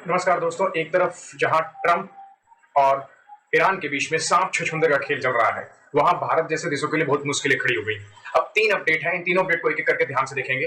नमस्कार दोस्तों। एक तरफ जहां ट्रंप और ईरान के बीच में सांप छछूंदर का खेल चल रहा है, वहां भारत जैसे देशों के लिए बहुत मुश्किलें खड़ी हो गई। अब 3 अपडेट हैं, इन तीनों अपडेट को एक एक करके ध्यान से देखेंगे।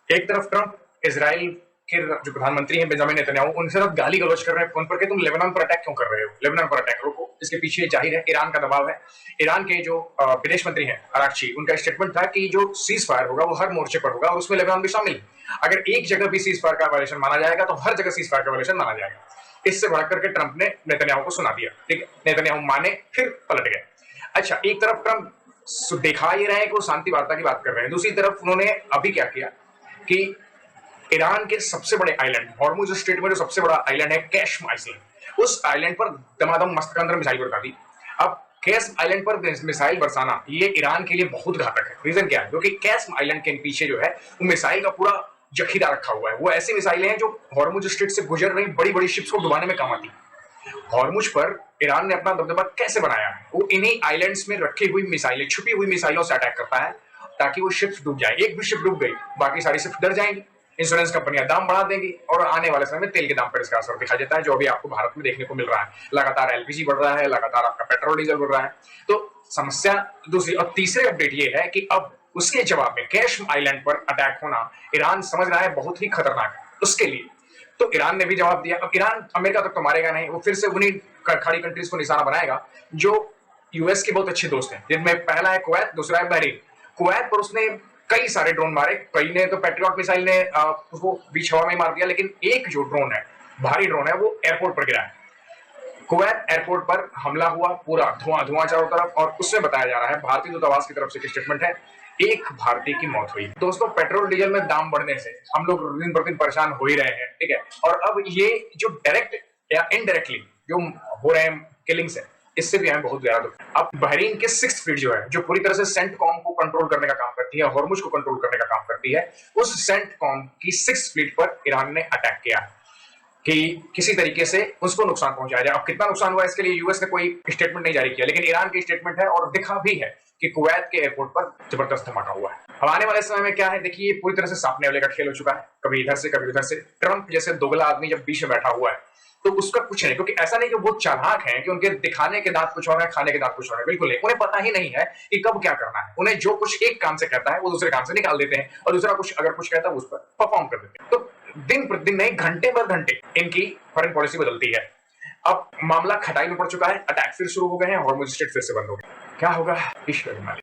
एक तरफ ट्रंप इजराइल के जो प्रधानमंत्री हैं बेंजामिन नेतन्याहू, उनसे अब गाली गलौज कर रहे हैं फोन पर कि तुम लेबनान पर अटैक क्यों कर रहे हो, लेबनान पर अटैक रोको। इसके पीछे जाहिर है ईरान का दबाव है। ईरान के जो विदेश मंत्री हैं अरागची, उनका स्टेटमेंट था कि जो सीज फायर होगा वो हर मोर्चे पर होगा और उसमें लेबनान भी शामिल। अगर एक जगह भी सीज फायर का वायलेशन माना जाएगा तो हर जगह सीज फायर का वायलेशन माना जाएगा। इससे बढ़कर के ट्रंप ने नेतन्याहू को सुना दिया। ठीक है, नेतन्याहू माने फिर पलट गए। अच्छा, एक तरफ ट्रंप दिखा ये रहे हैं कि वो शांति वार्ता की बात कर रहे हैं, दूसरी तरफ उन्होंने अभी क्या किया कि ईरान के सबसे बड़े आइलैंड हॉर्मुज स्ट्रेट में जो सबसे बड़ा आइलैंड है कैशम आइलैंड, उस आइलैंड पर दमादम मस्त के अंदर मिसाइल बरसा दी। अब कैशम आइलैंड पर मिसाइल बरसाना ये ईरान के लिए बहुत घातक है। रीजन क्या है? क्योंकि कैशम आइलैंड के पीछे जो है वो मिसाइल का पूरा जखीरा रखा हुआ है। वो ऐसी मिसाइलें हैं जो हॉर्मुज स्ट्रेट से गुजर रही बड़ी बड़ी शिप्स को डुबाने में काम आती है। हॉर्मुज पर ईरान ने अपना दबदबा कैसे बनाया है? वो इन्हीं आइलैंड्स में रखी हुई मिसाइलें, छुपी हुई मिसाइलों से अटैक करता है ताकि वो शिप्स डूब जाए। एक भी शिप डूब गई बाकी सारी शिप्स डर जाएंगी, इंश्योरेंस कंपनियां दाम बढ़ा देंगी और आने वाले समय में तेल के दाम पर इसका असर दिखाई देता है, जो अभी आपको भारत में देखने को मिल रहा है। लगातार एलपीजी बढ़ रहा है, लगातार आपका पेट्रोल डीजल बढ़ रहा है। तो समस्या दूसरी। और तीसरे अपडेट ये है कि अब उसके जवाब में कैशम आइलैंड पर अटैक होना ईरान समझ रहा है बहुत ही खतरनाक है उसके लिए। तो ईरान ने भी जवाब दिया। अब ईरान अमेरिका तक तो मारेगा नहीं, वो फिर से उन्हीं खाड़ी कंट्रीज को निशाना बनाएगा जो यूएस के बहुत अच्छे दोस्त हैं, जिनमें पहला है कुवैत, दूसरा है बहरीन। कुवैत पर उसने कई सारे ड्रोन मारे, कई ने तो पैट्रियट मिसाइल ने उसको बीच हवा में मार दिया, लेकिन एक जो ड्रोन है, भारी ड्रोन है, वो एयरपोर्ट पर गिरा है। कुवैत एयरपोर्ट पर हमला हुआ, पूरा धुआं धुआं चारों तरफ, और उसमें बताया जा रहा है, भारतीय दूतावास की तरफ से स्टेटमेंट है, एक भारतीय की मौत हुई। दोस्तों, पेट्रोल डीजल में दाम बढ़ने से हम लोग दिन प्रतिदिन परेशान हो ही रहे हैं, ठीक है। और अब ये जो डायरेक्ट या इनडायरेक्टली जो हो रहे हैं किलिंग्स है, इससे भी हमें बहुत ज्यादा दुख है। अब बहरीन के 6th फ्लीट जो है, जो पूरी तरह से सेंटकॉम को कंट्रोल करने का काम करती है, हॉर्मुज को कंट्रोल करने का काम करती है, उस सेंटकॉम की 6th फ्लीट पर ईरान ने अटैक किया कि किसी तरीके से उसको नुकसान पहुंचाया जाए। अब कितना नुकसान हुआ इसके लिए यूएस ने कोई स्टेटमेंट नहीं जारी किया, लेकिन ईरान की स्टेटमेंट है और दिखा भी है कि कुवैत के एयरपोर्ट पर जबरदस्त धमाका हुआ है। अब आने वाले समय में क्या है, देखिए, पूरी तरह से सांप नेवले का खेल हो चुका है, कभी इधर से कभी उधर से। ट्रंप जैसे दोगला आदमी जब बीच में बैठा हुआ है तो उसका कुछ नहीं, क्योंकि ऐसा नहीं कि वो चालाक है कि उनके दिखाने के दांत कुछ और है, खाने के दांत कुछ और है, बिल्कुल नहीं। उन्हें पता ही नहीं है कि कब क्या करना है। उन्हें जो कुछ एक काम से कहता है वो दूसरे काम से निकाल देते हैं, और दूसरा कुछ अगर कुछ कहता है उस पर परफॉर्म कर देते हैं। तो दिन प्रतिदिन नहीं, घंटे पर घंटे इनकी फॉरेन पॉलिसी बदलती है। अब मामला खटाई में पड़ चुका है, अटैक फिर शुरू हो गए हैं, हॉर्मुज स्ट्रेट फिर से बंद हो गया। क्या होगा ईश्वर मालिक।